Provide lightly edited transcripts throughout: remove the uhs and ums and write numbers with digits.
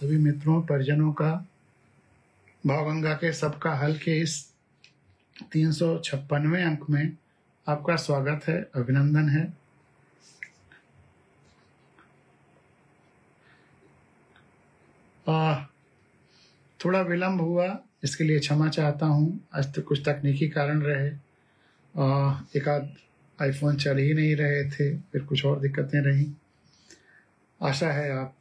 सभी मित्रों परिजनों का भावगंगा के सबका हल के इस 356वें अंक में आपका स्वागत है, अभिनंदन है। थोड़ा विलंब हुआ, इसके लिए क्षमा चाहता हूँ। आज तो कुछ तकनीकी कारण रहे, एक आध आईफोन चल ही नहीं रहे थे, फिर कुछ और दिक्कतें रहीं। आशा है आप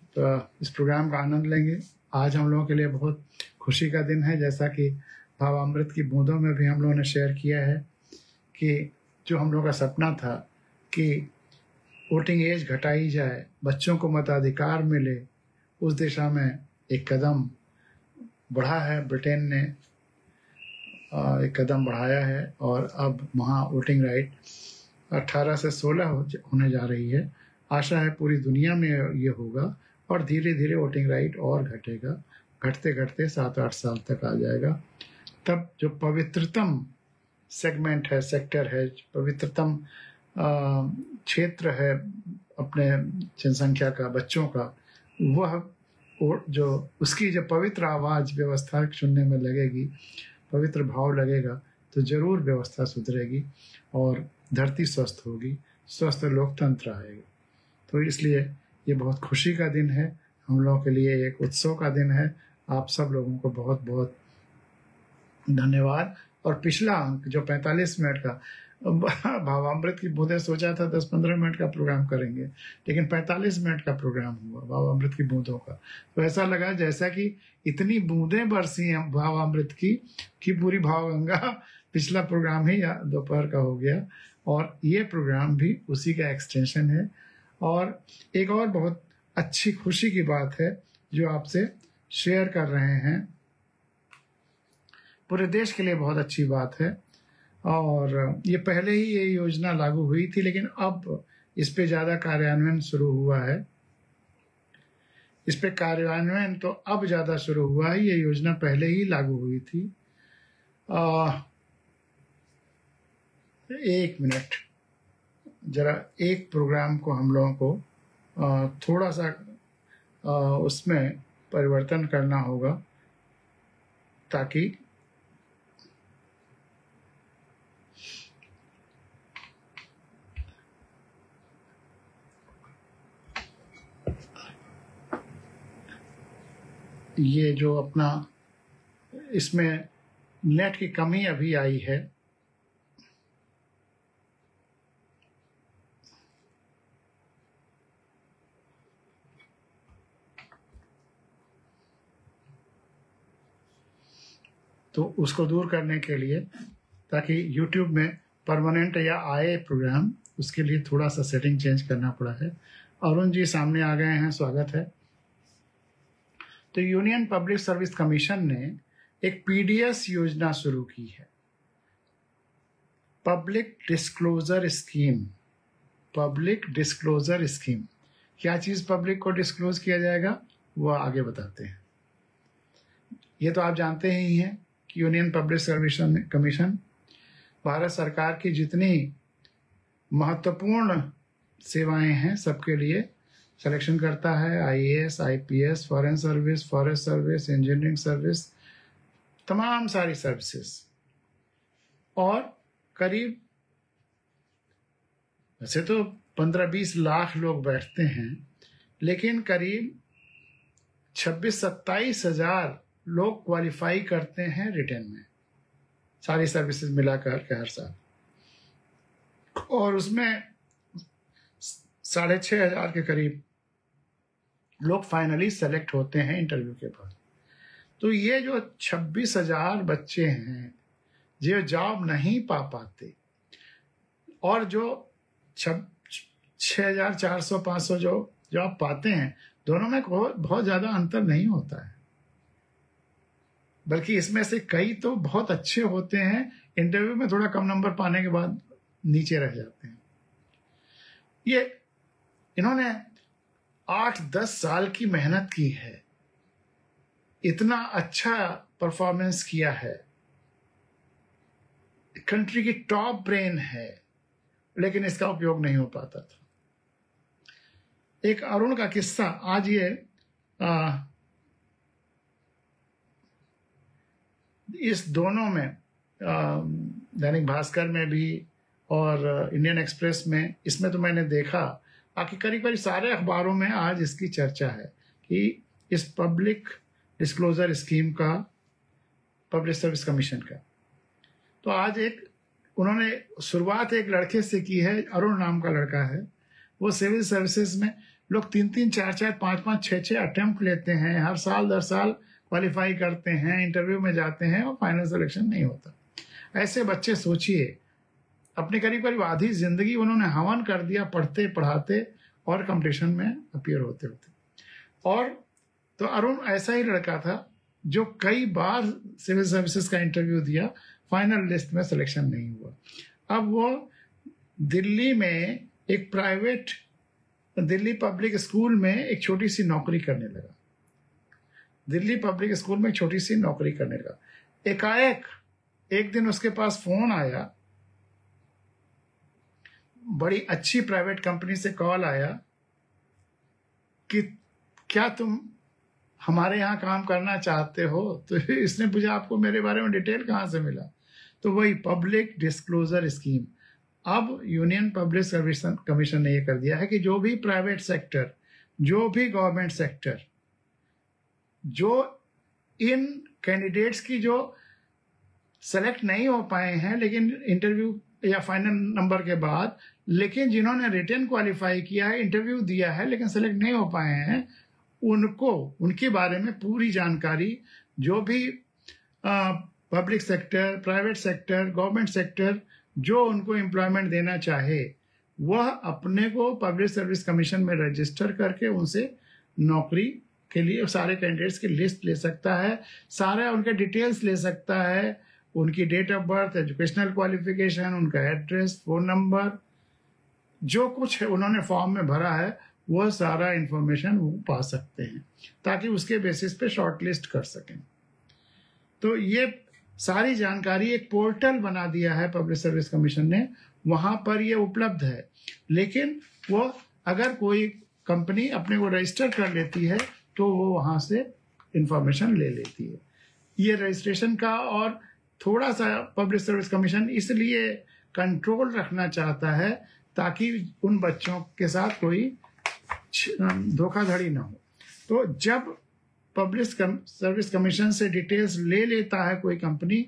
इस प्रोग्राम का आनंद लेंगे। आज हम लोगों के लिए बहुत खुशी का दिन है, जैसा कि भावामृत की बूंदों में भी हम लोगों ने शेयर किया है कि जो हम लोगों का सपना था कि वोटिंग एज घटाई जाए, बच्चों को मताधिकार मिले, उस दिशा में एक कदम बढ़ा है। ब्रिटेन ने एक कदम बढ़ाया है और अब वहाँ वोटिंग राइट 18 से 16 होने जा रही है। आशा है पूरी दुनिया में ये होगा और धीरे धीरे वोटिंग राइट और घटेगा, घटते घटते 7-8 साल तक आ जाएगा। तब जो पवित्रतम सेगमेंट है, सेक्टर है, पवित्रतम क्षेत्र है अपने जनसंख्या का, बच्चों का, वह जो उसकी जो पवित्र आवाज़ व्यवस्था सुनने में लगेगी, पवित्र भाव लगेगा, तो जरूर व्यवस्था सुधरेगी और धरती स्वस्थ होगी, स्वस्थ लोकतंत्र आएगा। तो इसलिए ये बहुत खुशी का दिन है, हम लोगों के लिए एक उत्सव का दिन है। आप सब लोगों को बहुत बहुत धन्यवाद। और पिछला अंक जो 45 मिनट का भावामृत की बूंदें, सोचा था 10-15 मिनट का प्रोग्राम करेंगे, लेकिन 45 मिनट का प्रोग्राम हुआ भावामृत की बूंदों का। तो ऐसा लगा जैसा कि इतनी बूंदें बरसी हैं भावामृत की कि पूरी भावगंगा पिछला प्रोग्राम ही दोपहर का हो गया, और ये प्रोग्राम भी उसी का एक्सटेंशन है। और एक और बहुत अच्छी खुशी की बात है जो आपसे शेयर कर रहे हैं, पूरे देश के लिए बहुत अच्छी बात है। और ये पहले ही ये योजना लागू हुई थी, लेकिन अब इस पे ज़्यादा कार्यान्वयन शुरू हुआ है। इस पे कार्यान्वयन तो अब ज़्यादा शुरू हुआ है, ये योजना पहले ही लागू हुई थी। 1 मिनट, जरा एक प्रोग्राम को हम लोगों को थोड़ा सा उसमें परिवर्तन करना होगा, ताकि ये जो अपना इसमें नेट की कमी अभी आई है, तो उसको दूर करने के लिए, ताकि YouTube में परमानेंट या आए प्रोग्राम, उसके लिए थोड़ा सा सेटिंग चेंज करना पड़ा है। अरुण जी सामने आ गए हैं, स्वागत है। तो यूनियन पब्लिक सर्विस कमीशन ने एक PDS योजना शुरू की है, public disclosure scheme. Public disclosure scheme क्या चीज़ पब्लिक को डिस्क्लोज किया जाएगा, वो आगे बताते हैं। ये तो आप जानते ही हैं कि union public service commission Bharat सरकार की जितनी महत्वपूर्ण सेवाएं हैं सबके लिए सिलेक्शन करता है। IAS, IPS, foreign service, forest service, engineering service, तमाम सारी सर्विसेज। और करीब, वैसे तो 15-20 लाख लोग बैठते हैं, लेकिन करीब 26-27 हजार लोग क्वालिफाई करते हैं रिटर्न में, सारी सर्विसेज मिलाकर के हर साल। और उसमें 6,500 के करीब लोग फाइनली सेलेक्ट होते हैं इंटरव्यू के बाद। तो ये जो 26,000 बच्चे हैं जो जॉब नहीं पा पाते, और जो 6,400-500 जो जॉब पाते हैं, दोनों में बहुत ज़्यादा अंतर नहीं होता है, बल्कि इसमें से कई तो बहुत अच्छे होते हैं, इंटरव्यू में थोड़ा कम नंबर पाने के बाद नीचे रह जाते हैं। ये इन्होंने 8-10 साल की मेहनत की है, इतना अच्छा परफॉर्मेंस किया है, कंट्री की टॉप ब्रेन है, लेकिन इसका उपयोग नहीं हो पाता था। एक अरुण का किस्सा, आज ये इस दोनों में दैनिक भास्कर में भी और इंडियन एक्सप्रेस में, इसमें तो मैंने देखा, बाकी करीब करीब सारे अखबारों में आज इसकी चर्चा है कि इस पब्लिक डिस्क्लोजर स्कीम का, पब्लिक सर्विस कमीशन का। तो आज एक उन्होंने शुरुआत एक लड़के से की है, अरुण नाम का लड़का है। वो सिविल सर्विसेज में लोग 3-3, 4-4, 5-5, 6-6 अटेम्प्ट लेते हैं, हर साल 10 साल क्वालिफाई करते हैं, इंटरव्यू में जाते हैं और फाइनल सिलेक्शन नहीं होता। ऐसे बच्चे सोचिए, अपने करीब करीब आधी जिंदगी उन्होंने हवन कर दिया पढ़ते पढ़ाते और कंपटीशन में अपीयर होते होते। और तो अरुण ऐसा ही लड़का था जो कई बार सिविल सर्विसेज का इंटरव्यू दिया, फाइनल लिस्ट में सिलेक्शन नहीं हुआ। अब वो दिल्ली में एक प्राइवेट, दिल्ली पब्लिक स्कूल में एक छोटी सी नौकरी करने लगा। दिल्ली पब्लिक स्कूल में एक छोटी सी नौकरी करने लगा। एकाएक एक दिन उसके पास फोन आया, बड़ी अच्छी प्राइवेट कंपनी से कॉल आया कि क्या तुम हमारे यहाँ काम करना चाहते हो? तो इसने पूछा आपको मेरे बारे में डिटेल कहाँ से मिला? तो वही पब्लिक डिस्क्लोजर स्कीम। अब यूनियन पब्लिक सर्विस कमीशन ने यह कर दिया है कि जो भी प्राइवेट सेक्टर, जो भी गवर्नमेंट सेक्टर, जो इन कैंडिडेट्स की जो सेलेक्ट नहीं हो पाए हैं लेकिन इंटरव्यू या फाइनल नंबर के बाद, लेकिन जिन्होंने रिटन क्वालिफाई किया है, इंटरव्यू दिया है लेकिन सेलेक्ट नहीं हो पाए हैं, उनको उनके बारे में पूरी जानकारी, जो भी public sector, private sector, government sector जो उनको एम्प्लॉयमेंट देना चाहे, वह अपने को पब्लिक सर्विस कमीशन में रजिस्टर करके उनसे नौकरी के लिए सारे कैंडिडेट्स की लिस्ट ले सकता है, सारे उनके डिटेल्स ले सकता है, उनकी date of birth, educational qualification, उनका एड्रेस, फोन नंबर, जो कुछ उन्होंने फॉर्म में भरा है वह सारा इंफॉर्मेशन वो पा सकते हैं, ताकि उसके बेसिस पे शॉर्ट लिस्ट कर सकें। तो ये सारी जानकारी एक पोर्टल बना दिया है पब्लिक सर्विस कमीशन ने, वहां पर ये उपलब्ध है। लेकिन वो अगर कोई कंपनी अपने को रजिस्टर कर लेती है तो वो वहां से इंफॉर्मेशन ले लेती है। ये रजिस्ट्रेशन का और थोड़ा सा पब्लिक सर्विस कमीशन इसलिए कंट्रोल रखना चाहता है ताकि उन बच्चों के साथ कोई धोखाधड़ी ना हो। तो जब पब्लिक सर्विस कमीशन से डिटेल्स ले लेता है कोई कंपनी,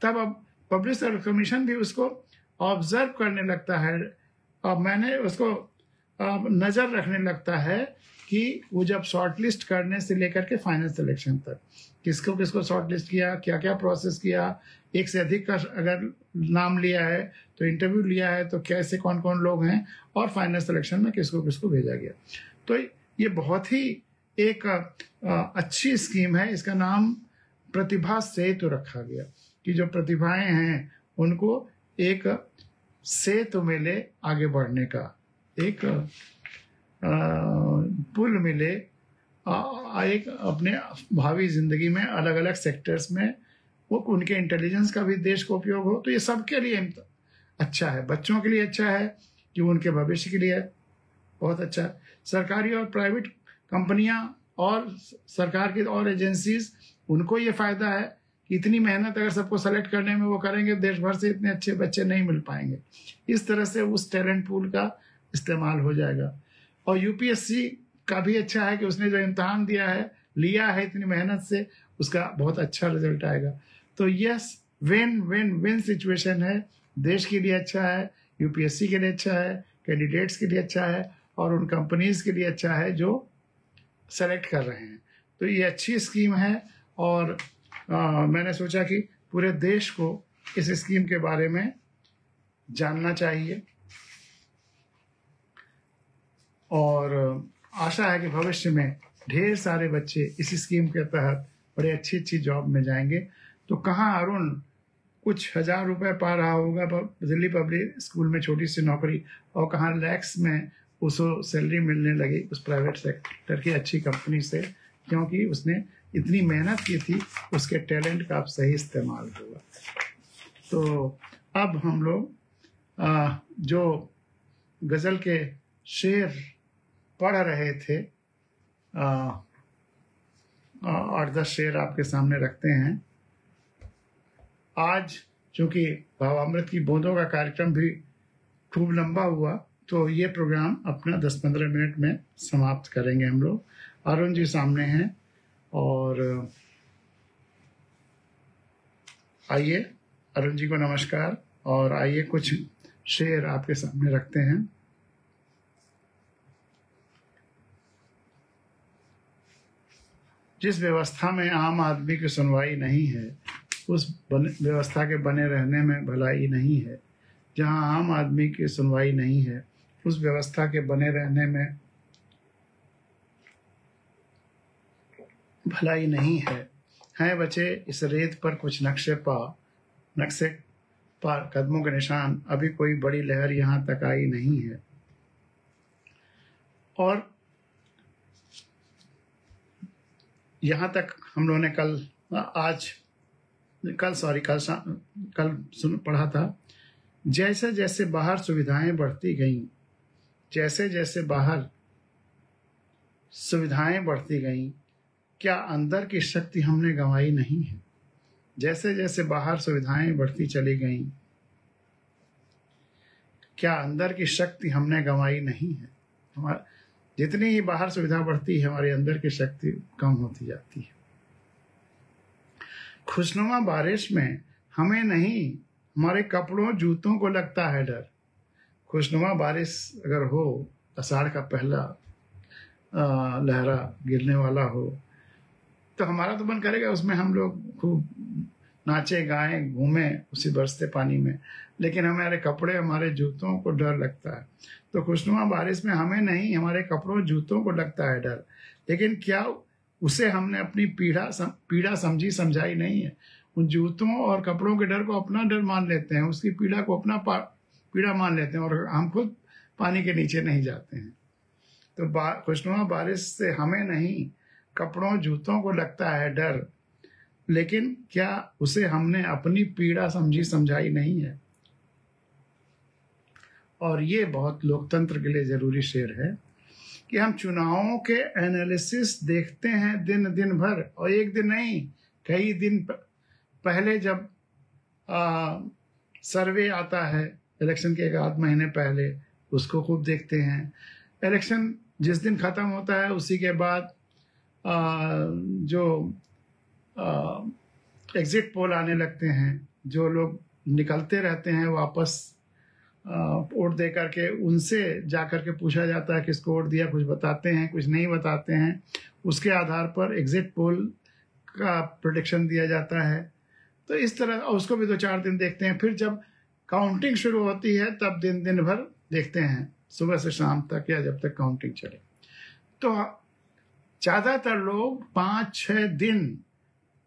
तब अब पब्लिक सर्विस कमीशन भी उसको ऑब्जर्व करने लगता है और मैंने उसको नज़र रखने लगता है कि वो जब शॉर्टलिस्ट करने से लेकर के फाइनल सिलेक्शन तक किसको किसको शॉर्टलिस्ट किया, क्या क्या प्रोसेस किया, एक से अधिक का अगर नाम लिया है तो इंटरव्यू लिया है तो कैसे कौन कौन लोग हैं, और फाइनल सिलेक्शन में किसको किसको भेजा गया। तो ये बहुत ही एक अच्छी स्कीम है। इसका नाम प्रतिभा सेतु रखा गया कि जो प्रतिभाएं हैं उनको एक सेतु मिले, आगे बढ़ने का एक पुल मिले, एक अपने भावी जिंदगी में अलग अलग सेक्टर्स में वो उनके इंटेलिजेंस का भी देश को उपयोग हो। तो ये सबके लिए अच्छा है, बच्चों के लिए अच्छा है कि उनके भविष्य के लिए बहुत अच्छा है। सरकारी और प्राइवेट कंपनियां और सरकार की और एजेंसीज, उनको ये फायदा है कि इतनी मेहनत अगर सबको सेलेक्ट करने में वो करेंगे, देश भर से इतने अच्छे बच्चे नहीं मिल पाएंगे। इस तरह से उस टैलेंट पूल का इस्तेमाल हो जाएगा। और यूपीएससी का भी अच्छा है कि उसने जो इम्तहान दिया है, लिया है इतनी मेहनत से, उसका बहुत अच्छा रिजल्ट आएगा। तो yes, win win win situation है। देश के लिए अच्छा है, यूपीएससी के लिए अच्छा है, कैंडिडेट्स के लिए अच्छा है, और उन कंपनीज के लिए अच्छा है जो सेलेक्ट कर रहे हैं। तो ये अच्छी स्कीम है और मैंने सोचा कि पूरे देश को इस स्कीम के बारे में जानना चाहिए, और आशा है कि भविष्य में ढेर सारे बच्चे इस स्कीम के तहत बड़े अच्छी अच्छी जॉब में जाएंगे। तो कहाँ अरुण कुछ 1000 रुपए पा रहा होगा दिल्ली पब्लिक स्कूल में छोटी सी नौकरी, और कहाँ लैक्स में उसको सैलरी मिलने लगी उस प्राइवेट सेक्टर की अच्छी कंपनी से, क्योंकि उसने इतनी मेहनत की थी, उसके टैलेंट का अब सही इस्तेमाल हुआ। तो अब हम लोग जो गज़ल के शेर पढ़ रहे थे, 8-10 शेर आपके सामने रखते हैं। आज चूंकि भावामृत की बूंदों का कार्यक्रम भी खूब लंबा हुआ, तो ये प्रोग्राम अपना 10-15 मिनट में समाप्त करेंगे हम लोग। अरुण जी सामने हैं, और आइए अरुण जी को नमस्कार, और आइए कुछ शेर आपके सामने रखते हैं। जिस व्यवस्था में आम आदमी की सुनवाई नहीं है, उस व्यवस्था के बने रहने में भलाई नहीं है। जहां आम आदमी की सुनवाई नहीं है, उस व्यवस्था के बने रहने में भलाई नहीं है। हैं बचे इस रेत पर कुछ नक्शे पर कदमों के निशान, अभी कोई बड़ी लहर यहां तक आई नहीं है। और यहाँ तक हम लोगों ने कल पढ़ा था, जैसे जैसे बाहर सुविधाएं बढ़ती गईं, जैसे जैसे बाहर सुविधाएं बढ़ती गईं, क्या अंदर की शक्ति हमने गंवाई नहीं है। जैसे जैसे बाहर सुविधाएं बढ़ती चली गईं, क्या अंदर की शक्ति हमने गंवाई नहीं है। हमारा जितनी ही बाहर सुविधा बढ़ती है, हमारे अंदर की शक्ति कम होती जाती है। खुशनुमा बारिश में हमें नहीं, हमारे कपड़ों जूतों को लगता है डर। खुशनुमा बारिश अगर हो, आषाढ़ का पहला लहरा गिरने वाला हो, तो हमारा तो मन करेगा उसमें हम लोग खूब नाचे गाएं घूमें उसी बरसते पानी में, लेकिन हमारे कपड़े हमारे जूतों को डर लगता है। तो खुशनुमा बारिश में हमें नहीं, हमारे कपड़ों जूतों को लगता है डर। लेकिन क्या उसे हमने अपनी पीड़ा समझी समझाई नहीं है। उन जूतों और कपड़ों के डर को अपना डर मान लेते हैं, उसकी पीड़ा को अपना पीड़ा मान लेते हैं, और हम खुद पानी के नीचे नहीं जाते हैं। तो खुशनुमा बारिश से हमें नहीं, कपड़ों जूतों को लगता है डर, लेकिन क्या उसे हमने अपनी पीड़ा समझी समझाई नहीं है। और ये बहुत लोकतंत्र के लिए जरूरी शेर है कि हम चुनावों के एनालिसिस देखते हैं दिन दिन भर, और एक दिन नहीं, कई दिन पहले जब सर्वे आता है इलेक्शन के 1 आध महीने पहले, उसको खूब देखते हैं। इलेक्शन जिस दिन खत्म होता है उसी के बाद जो एग्जिट पोल आने लगते हैं, जो लोग निकलते रहते हैं वापस वोट दे करके, उनसे जा करके पूछा जाता है किसको वोट दिया, कुछ बताते हैं कुछ नहीं बताते हैं। उसके आधार पर एग्जिट पोल का प्रेडिक्शन दिया जाता है। तो इस तरह, और उसको भी 2-4 दिन देखते हैं। फिर जब काउंटिंग शुरू होती है तब दिन भर देखते हैं, सुबह से शाम तक या जब तक काउंटिंग चले। तो ज़्यादातर लोग 5-6 दिन,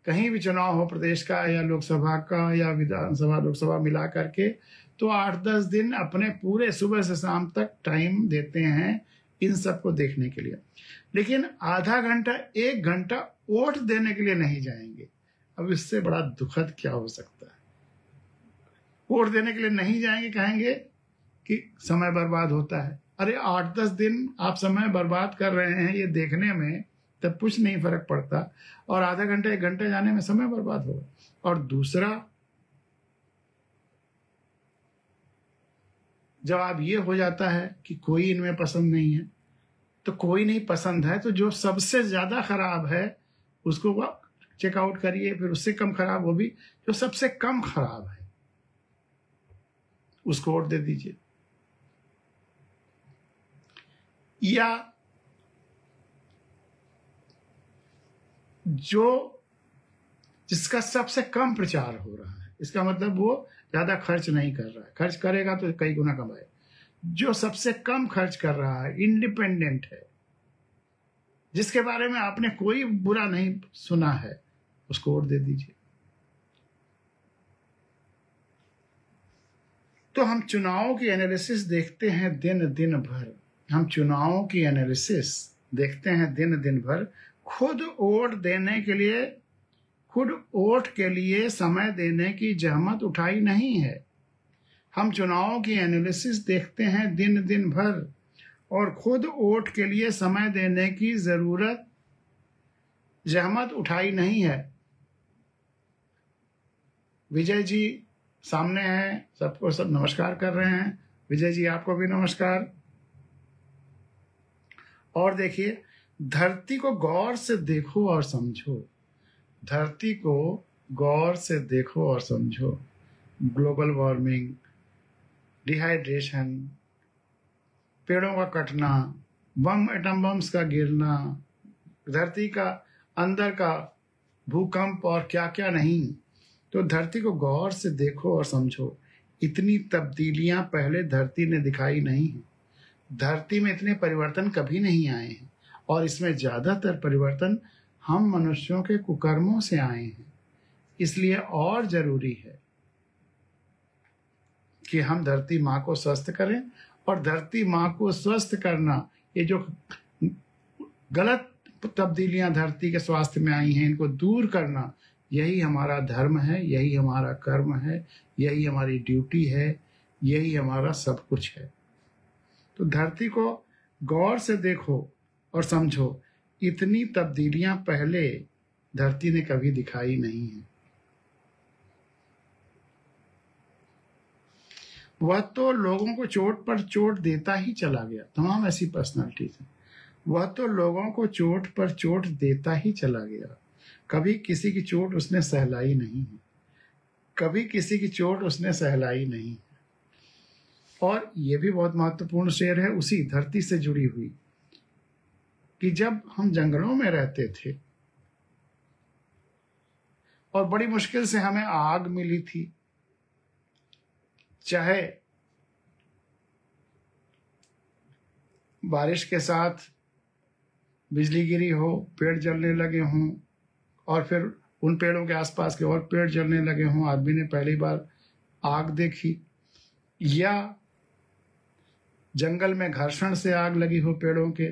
कहीं भी चुनाव हो प्रदेश का या लोकसभा का या विधानसभा लोकसभा मिला करके, तो 8-10 दिन अपने पूरे सुबह से शाम तक टाइम देते हैं इन सबको देखने के लिए। लेकिन आधा घंटा 1 घंटा वोट देने के लिए नहीं जाएंगे। अब इससे बड़ा दुखद क्या हो सकता है। वोट देने के लिए नहीं जाएंगे, कहेंगे कि समय बर्बाद होता है। अरे 8-10 दिन आप समय बर्बाद कर रहे हैं ये देखने में, तब कुछ नहीं फर्क पड़ता, और आधा घंटा 1 घंटा जाने में समय बर्बाद होगा। और दूसरा जवाब ये हो जाता है कि कोई इनमें पसंद नहीं है। तो कोई नहीं पसंद है तो जो सबसे ज्यादा खराब है उसको चेकआउट करिए, फिर उससे कम खराब, वो भी जो सबसे कम खराब है उसको वोट दे दीजिए। या जो जिसका सबसे कम प्रचार हो रहा है, इसका मतलब वो ज्यादा खर्च नहीं कर रहा है, खर्च करेगा तो कई गुना कमाए। जो सबसे कम खर्च कर रहा है, इंडिपेंडेंट है, जिसके बारे में आपने कोई बुरा नहीं सुना है, उसको वोट दे दीजिए। तो हम चुनावों की एनालिसिस देखते हैं दिन भर, हम चुनावों की एनालिसिस देखते हैं दिन भर। खुद वोट के लिए समय देने की जहमत उठाई नहीं है। हम चुनावों की एनालिसिस देखते हैं दिन भर, और खुद वोट के लिए समय देने की जहमत उठाई नहीं है। विजय जी सामने हैं, सबको सब नमस्कार कर रहे हैं। विजय जी आपको भी नमस्कार। और देखिए, धरती को गौर से देखो और समझो, धरती को गौर से देखो और समझो। ग्लोबल वार्मिंग, डिहाइड्रेशन, पेड़ों का कटना, एटम बम्स का गिरना, धरती का अंदर का भूकंप और क्या क्या नहीं। तो धरती को गौर से देखो और समझो। इतनी तब्दीलियां पहले धरती ने दिखाई नहीं है। धरती में इतने परिवर्तन कभी नहीं आए हैं, और इसमें ज्यादातर परिवर्तन हम मनुष्यों के कुकर्मों से आए हैं। इसलिए और जरूरी है कि हम धरती माँ को स्वस्थ करें, और धरती माँ को स्वस्थ करना, ये जो गलत तब्दीलियां धरती के स्वास्थ्य में आई हैं, इनको दूर करना, यही हमारा धर्म है, यही हमारा कर्म है, यही हमारी ड्यूटी है, यही हमारा सब कुछ है। तो धरती को गौर से देखो और समझो। इतनी तब्दीलियां पहले धरती ने कभी दिखाई नहीं है। वह तो लोगों को चोट पर चोट देता ही चला गया, तमाम ऐसी पर्सनालिटीज हैं। वह तो लोगों को चोट पर चोट देता ही चला गया, कभी किसी की चोट उसने सहलाई नहीं है, कभी किसी की चोट उसने सहलाई नहीं है। और यह भी बहुत महत्वपूर्ण शेर है उसी धरती से जुड़ी हुई, कि जब हम जंगलों में रहते थे और बड़ी मुश्किल से हमें आग मिली थी, चाहे बारिश के साथ बिजली गिरी हो, पेड़ जलने लगे हों, और फिर उन पेड़ों के आसपास के और पेड़ जलने लगे हों, आदमी ने पहली बार आग देखी, या जंगल में घर्षण से आग लगी हो पेड़ों के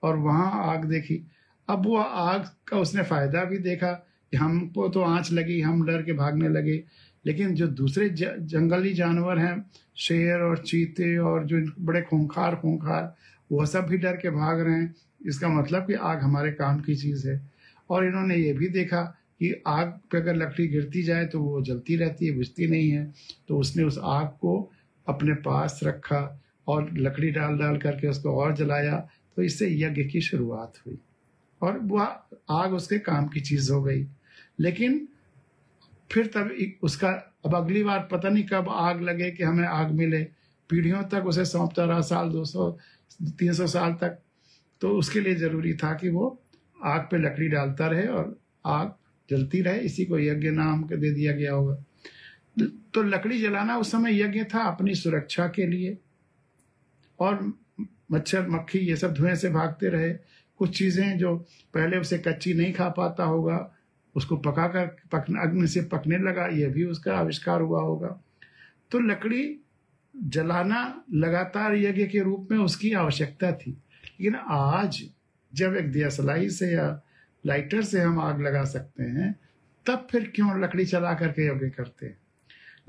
और वहां आग देखी। अब वो आग का उसने फायदा भी देखा कि हमको तो आंच लगी, हम डर के भागने लगे, लेकिन जो दूसरे जंगली जानवर हैं, शेर और चीते और जो बड़े खूंखार, वो सब भी डर के भाग रहे हैं। इसका मतलब कि आग हमारे काम की चीज है। और इन्होंने ये भी देखा कि आग पे अगर लकड़ी गिरती जाए तो वो जलती रहती है, बुझती नहीं है। तो उसने उस आग को अपने पास रखा और लकड़ी डाल डाल करके उसको और जलाया। तो इससे यज्ञ की शुरुआत हुई और वह आग उसके काम की चीज हो गई। लेकिन फिर तब उसका अब अगली बार पता नहीं कब आग लगे कि हमें आग मिले, पीढ़ियों तक उसे सौंपता रहा, साल 200-300 साल तक। तो उसके लिए जरूरी था कि वो आग पे लकड़ी डालता रहे और आग जलती रहे। इसी को यज्ञ नाम के दे दिया गया होगा। तो लकड़ी जलाना उस समय यज्ञ था अपनी सुरक्षा के लिए, और मच्छर मक्खी ये सब धुएं से भागते रहे। कुछ चीजें जो पहले उसे कच्ची नहीं खा पाता होगा, उसको पकाकर अग्नि से पकने लगा, यह भी उसका आविष्कार हुआ होगा। तो लकड़ी जलाना लगातार यज्ञ के रूप में उसकी आवश्यकता थी। लेकिन आज जब एक दियासलाई से या लाइटर से हम आग लगा सकते हैं, तब फिर क्यों लकड़ी चला करके यज्ञ करते हैं?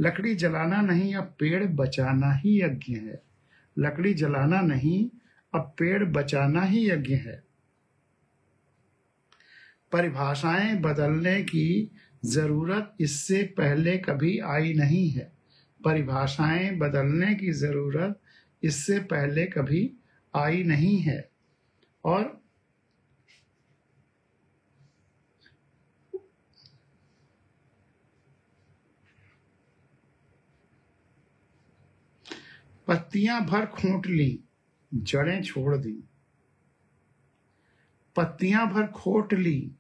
लकड़ी जलाना नहीं, अब पेड़ बचाना ही यज्ञ है। लकड़ी जलाना नहीं, अब पेड़ बचाना ही यज्ञ है। परिभाषाएं बदलने की जरूरत इससे पहले कभी आई नहीं है। परिभाषाएं बदलने की जरूरत इससे पहले कभी आई नहीं है। और पत्तियां भर खोट ली, जड़ें छोड़ दी। पत्तियां भर खोट ली,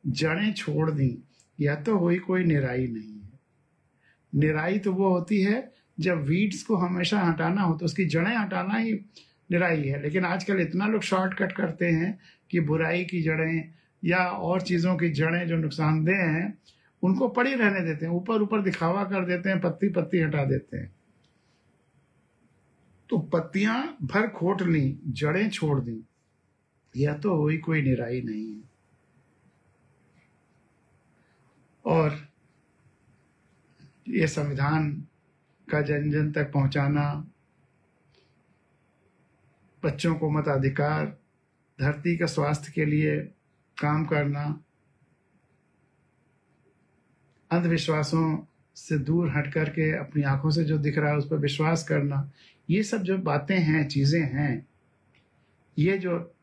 जड़ें छोड़ दी, यह तो हुई कोई निराई नहीं है। निराई तो वो होती है जब वीड्स को हमेशा हटाना हो तो उसकी जड़ें हटाना ही निराई है। लेकिन आजकल इतना लोग शॉर्टकट करते हैं कि बुराई की जड़ें या और चीजों की जड़ें जो नुकसानदेह हैं उनको पड़ी रहने देते हैं, ऊपर ऊपर दिखावा कर देते हैं, पत्ती पत्ती हटा देते हैं। तो पत्तियां भर खोट ली, जड़ें छोड़ दी, यह तो हुई कोई निराई नहीं है। और ये संविधान का जन जन तक पहुंचाना, बच्चों को मताधिकार, धरती के स्वास्थ्य के लिए काम करना, अंधविश्वासों से दूर हट करके अपनी आंखों से जो दिख रहा है उस पर विश्वास करना, ये सब जो बातें हैं, चीजें हैं, ये जो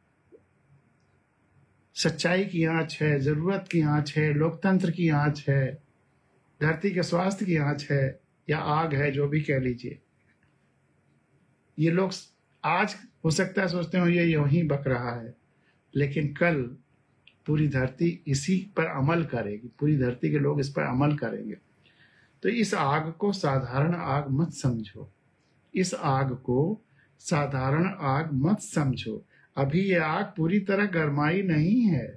सच्चाई की आंच है, जरूरत की आंच है, लोकतंत्र की आंच है, धरती के स्वास्थ्य की आंच है, या आग है, जो भी कह लीजिए, ये लोग आज हो सकता है सोचते हो ये यूं ही बक रहा है, लेकिन कल पूरी धरती इसी पर अमल करेगी, पूरी धरती के लोग इस पर अमल करेंगे। तो इस आग को साधारण आग मत समझो, इस आग को साधारण आग मत समझो। अभी ये आग पूरी तरह गरमाई नहीं है।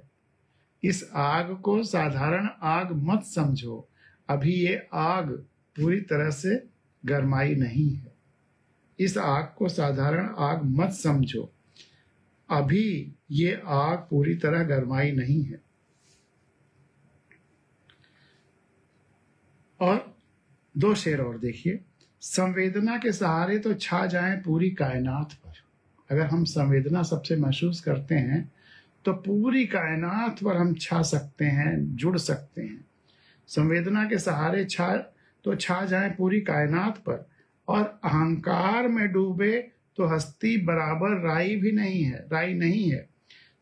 इस आग को साधारण आग मत समझो, अभी ये आग पूरी तरह से गरमाई नहीं है। इस आग को साधारण आग मत समझो, अभी ये आग पूरी तरह गरमाई नहीं है। और 2 शेर और देखिए। संवेदना के सहारे तो छा जाएं पूरी कायनात पर। अगर हम संवेदना सबसे महसूस करते हैं तो पूरी कायनात पर हम छा सकते हैं, जुड़ सकते हैं। संवेदना के सहारे छा जाएं पूरी कायनात पर, और अहंकार में डूबे तो हस्ती बराबर राई नहीं है।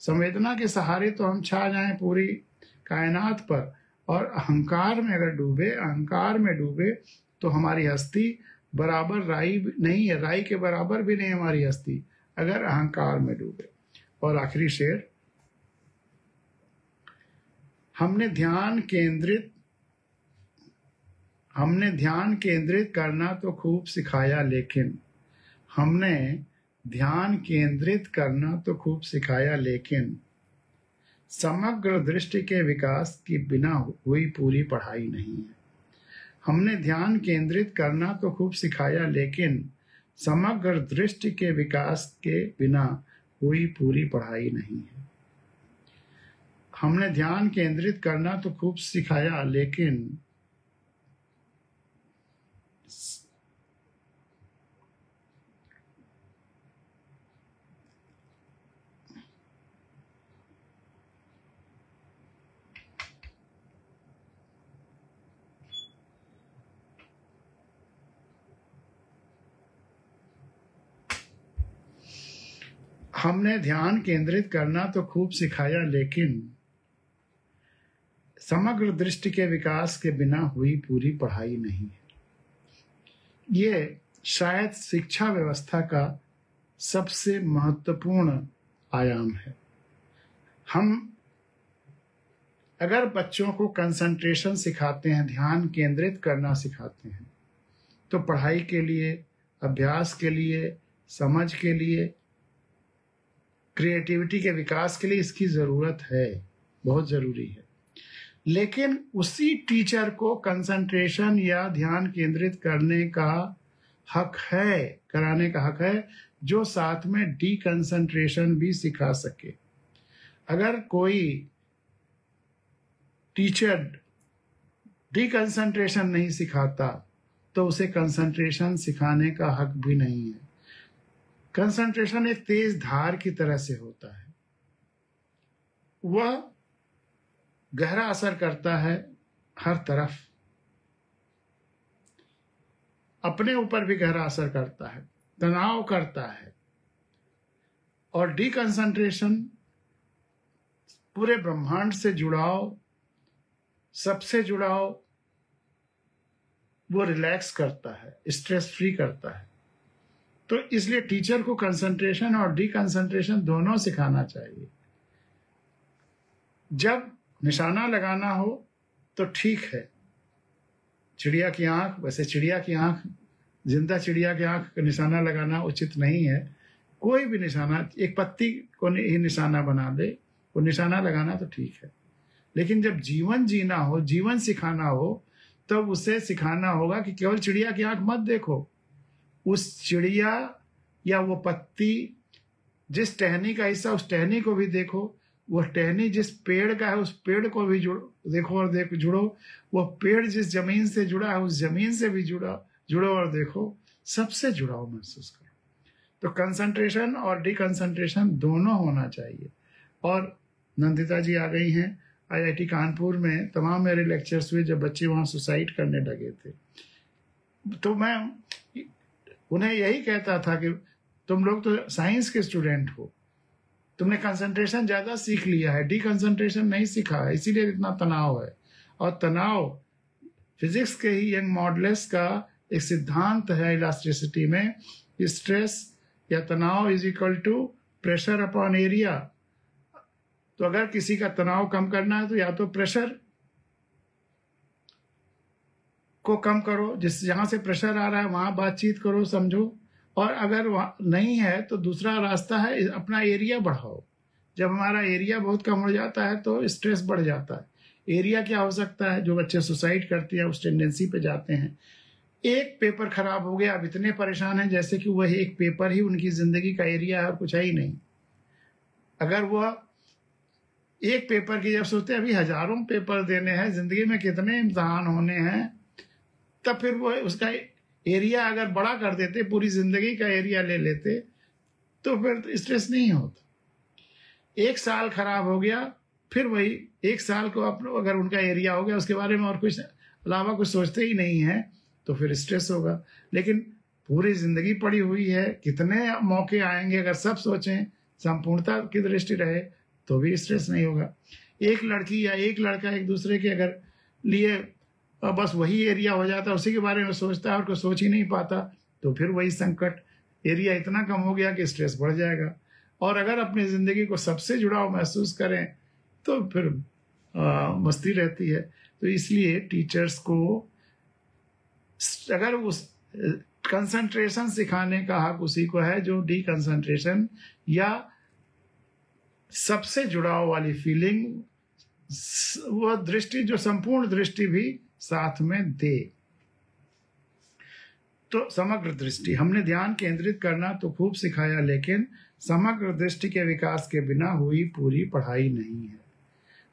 संवेदना के सहारे तो हम छा जाएं पूरी कायनात पर, और अहंकार में डूबे तो हमारी हस्ती बराबर राई नहीं है, राई के बराबर भी नहीं हमारी हस्ती, अगर अहंकार में डूबे। और आखिरी शेर। हमने ध्यान केंद्रित करना तो खूब सिखाया, लेकिन समग्र दृष्टि के विकास के बिना हुई पूरी पढ़ाई नहीं है। हमने ध्यान केंद्रित करना तो खूब सिखाया, लेकिन समग्र दृष्टि के विकास के बिना हुई पूरी पढ़ाई नहीं है। हमने ध्यान केंद्रित करना तो खूब सिखाया, लेकिन हमने ध्यान केंद्रित करना तो खूब सिखाया, लेकिन समग्र दृष्टि के विकास के बिना हुई पूरी पढ़ाई नहीं है। ये शायद शिक्षा व्यवस्था का सबसे महत्वपूर्ण आयाम है। हम अगर बच्चों को कंसंट्रेशन सिखाते हैं, ध्यान केंद्रित करना सिखाते हैं, तो पढ़ाई के लिए, अभ्यास के लिए, समझ के लिए, क्रिएटिविटी के विकास के लिए इसकी जरूरत है, बहुत जरूरी है। लेकिन उसी टीचर को कंसंट्रेशन या ध्यान केंद्रित कराने का हक है जो साथ में डीकंसंट्रेशन भी सिखा सके। अगर कोई टीचर डीकंसंट्रेशन नहीं सिखाता तो उसे कंसंट्रेशन सिखाने का हक भी नहीं है। कंसंट्रेशन एक तेज धार की तरह से होता है, वह गहरा असर करता है हर तरफ, अपने ऊपर भी गहरा असर करता है, तनाव करता है। और डीकंसंट्रेशन पूरे ब्रह्मांड से जुड़ाव, सबसे जुड़ाव, वो रिलैक्स करता है, स्ट्रेस फ्री करता है। तो इसलिए टीचर को कंसंट्रेशन और डीकंसंट्रेशन दोनों सिखाना चाहिए। जब निशाना लगाना हो तो ठीक है, चिड़िया की आंख, वैसे चिड़िया की आंख, जिंदा चिड़िया की आंख का निशाना लगाना उचित नहीं है। कोई भी निशाना, एक पत्ती को ही निशाना बना दे, वो निशाना लगाना तो ठीक है। लेकिन जब जीवन जीना हो, जीवन सिखाना हो, तब उसे सिखाना होगा कि केवल चिड़िया की आंख मत देखो, उस चिड़िया या वो पत्ती, जिस टहनी का हिस्सा, उस टहनी को भी देखो। वह टहनी जिस पेड़ का है, उस पेड़ को भी देखो और जुड़ो। वह पेड़ जिस जमीन से जुड़ा है, उस जमीन से भी जुड़ो और देखो। सबसे जुड़ाव महसूस करो। तो कंसंट्रेशन और डीकंसंट्रेशन दोनों होना चाहिए। और नंदिता जी आ गई हैं, IIT कानपुर में तमाम मेरे लेक्चर्स हुए जब बच्चे वहाँ सुसाइड करने लगे थे, तो मैं उन्हें यही कहता था कि तुम लोग तो साइंस के स्टूडेंट हो, तुमने कंसंट्रेशन ज़्यादा सीख लिया है, डी कंसंट्रेशन नहीं सीखा है, इसीलिए इतना तनाव है। और तनाव फिजिक्स के ही यंग मॉडुलस का एक सिद्धांत है इलास्टिसिटी में, स्ट्रेस या तनाव is equal to pressure upon area. तो अगर किसी का तनाव कम करना है तो या तो प्रेशर को कम करो, जिस जहां से प्रेशर आ रहा है वहां बातचीत करो, समझो, और अगर वहां नहीं है तो दूसरा रास्ता है अपना एरिया बढ़ाओ। जब हमारा एरिया बहुत कम हो जाता है तो स्ट्रेस बढ़ जाता है। एरिया क्या हो सकता है? जो बच्चे सुसाइड करते हैं उस टेंडेंसी पे जाते हैं। एक पेपर खराब हो गया, अब इतने परेशान हैं जैसे कि वह एक पेपर ही उनकी जिंदगी का एरिया है और कुछ है ही नहीं। अगर वह एक पेपर की जब सोचते हैं अभी हजारों पेपर देने हैं, जिंदगी में कितने इम्तिहान होने हैं, तब फिर वो उसका एरिया अगर बड़ा कर देते, पूरी जिंदगी का एरिया ले लेते, तो फिर स्ट्रेस नहीं होता। एक साल खराब हो गया, फिर वही एक साल को अगर उनका एरिया हो गया, उसके बारे में और कुछ अलावा कुछ सोचते ही नहीं है, तो फिर स्ट्रेस होगा। लेकिन पूरी जिंदगी पड़ी हुई है, कितने मौके आएंगे, अगर सब सोचें, संपूर्णता की दृष्टि रहे, तो भी स्ट्रेस नहीं होगा। एक लड़की या एक लड़का एक दूसरे के अगर लिए बस वही एरिया हो जाता है, उसी के बारे में सोचता है और कोई सोच ही नहीं पाता, तो फिर वही संकट, एरिया इतना कम हो गया कि स्ट्रेस बढ़ जाएगा। और अगर अपनी ज़िंदगी को सबसे जुड़ाव महसूस करें तो फिर मस्ती रहती है। तो इसलिए टीचर्स को अगर उस कंसंट्रेशन सिखाने का हक उसी को है जो डी कंसंट्रेशन या सबसे जुड़ाव वाली फीलिंग, वह दृष्टि, जो संपूर्ण दृष्टि भी साथ में दे। तो समग्र दृष्टि, हमने ध्यान केंद्रित करना तो खूब सिखाया, लेकिन समग्र दृष्टि के विकास के बिना हुई पूरी पढ़ाई नहीं है।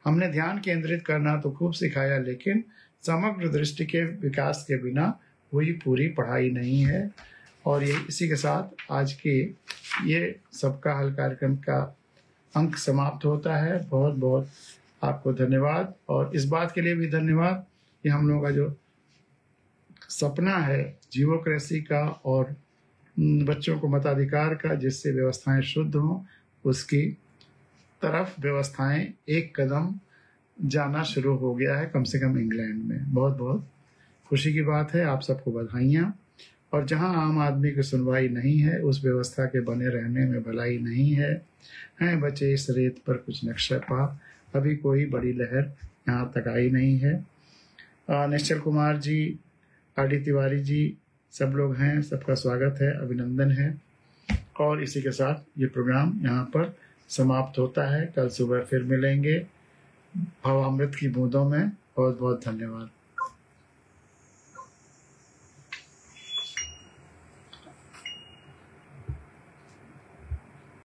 हमने ध्यान केंद्रित करना तो खूब सिखाया, लेकिन समग्र दृष्टि के विकास के बिना हुई पूरी पढ़ाई नहीं है। और ये इसी के साथ आज के ये सबका हल कार्यक्रम का अंक समाप्त होता है। बहुत बहुत आपको धन्यवाद, और इस बात के लिए भी धन्यवाद कि हम लोगों का जो सपना है जीवोक्रेसी का और बच्चों को मताधिकार का, जिससे व्यवस्थाएं शुद्ध हों, उसकी तरफ व्यवस्थाएं एक कदम जाना शुरू हो गया है, कम से कम इंग्लैंड में। बहुत बहुत खुशी की बात है, आप सबको बधाइयाँ। और जहां आम आदमी की सुनवाई नहीं है, उस व्यवस्था के बने रहने में भलाई नहीं है। हैं बचे इस रेत पर कुछ नक्शा पा, अभी कोई बड़ी लहर यहाँ तक आई नहीं है। निश्चल कुमार जी, आर.डी. तिवारी जी, सब लोग हैं, सबका स्वागत है, अभिनंदन है। और इसी के साथ ये प्रोग्राम यहाँ पर समाप्त होता है। कल सुबह फिर मिलेंगे भवामृत की बूंदों में। बहुत बहुत धन्यवाद।